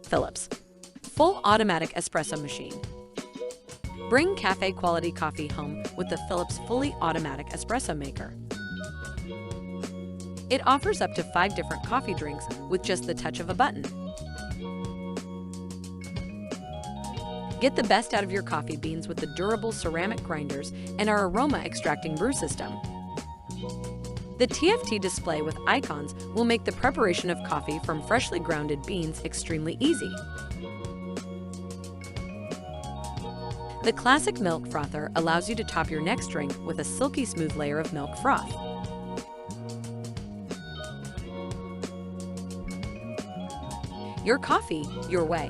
Philips full automatic espresso machine. Bring cafe-quality coffee home with the Philips fully automatic espresso maker. It offers up to 5 different coffee drinks with just the touch of a button. Get the best out of your coffee beans with the durable ceramic grinders and our aroma extracting brew system. The TFT display with icons will make the preparation of coffee from freshly grounded beans extremely easy. The classic milk frother allows you to top your next drink with a silky smooth layer of milk froth. Your coffee, your way.